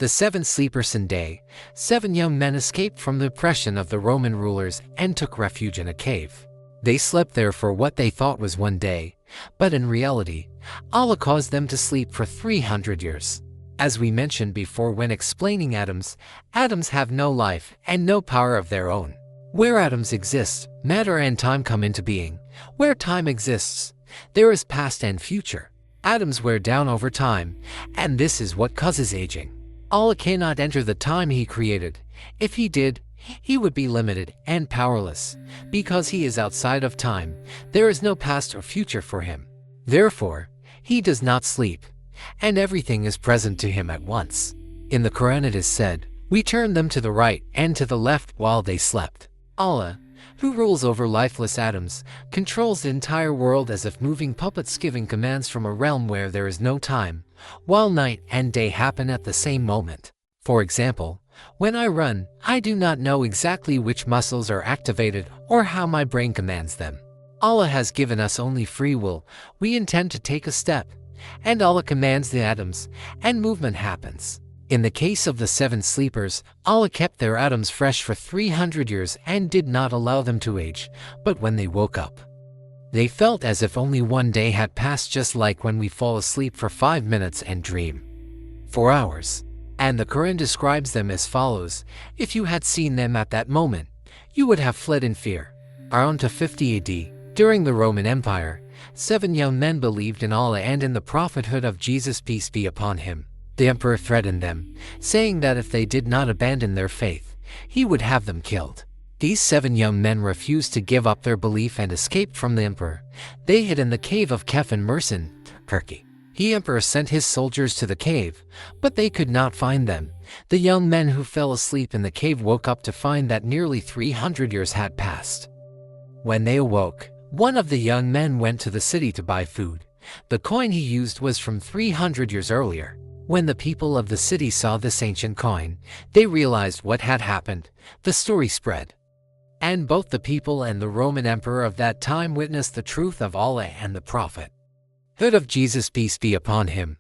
The 7 sleepers in day. 7 young men escaped from the oppression of the Roman rulers and took refuge in a cave. They slept there for what they thought was one day, but in reality, Allah caused them to sleep for 300 years. As we mentioned before when explaining atoms, atoms have no life and no power of their own. Where atoms exist, matter and time come into being. Where time exists, there is past and future. Atoms wear down over time, and this is what causes aging. Allah cannot enter the time He created. If He did, He would be limited and powerless. Because He is outside of time, there is no past or future for Him. Therefore, He does not sleep, and everything is present to Him at once. In the Qur'an it is said, "We turned them to the right and to the left while they slept." Allah, who rules over lifeless atoms, controls the entire world as if moving puppets giving commands from a realm where there is no time, while night and day happen at the same moment. For example, when I run, I do not know exactly which muscles are activated or how my brain commands them. Allah has given us only free will. We intend to take a step, and Allah commands the atoms, and movement happens. In the case of the 7 sleepers, Allah kept their atoms fresh for 300 years and did not allow them to age, but when they woke up, they felt as if only one day had passed, just like when we fall asleep for 5 minutes and dream for hours. And the Quran describes them as follows: if you had seen them at that moment, you would have fled in fear. Around 50 AD, during the Roman Empire, 7 young men believed in Allah and in the prophethood of Jesus, peace be upon him. The emperor threatened them, saying that if they did not abandon their faith, he would have them killed. These 7 young men refused to give up their belief and escaped from the emperor. They hid in the cave of Kef in Mersin, Turkey. The emperor sent his soldiers to the cave, but they could not find them. The young men who fell asleep in the cave woke up to find that nearly 300 years had passed. When they awoke, one of the young men went to the city to buy food. The coin he used was from 300 years earlier. When the people of the city saw this ancient coin, they realized what had happened. The story spread, and both the people and the Roman emperor of that time witnessed the truth of Allah and the prophet. Hood of Jesus, peace be upon him.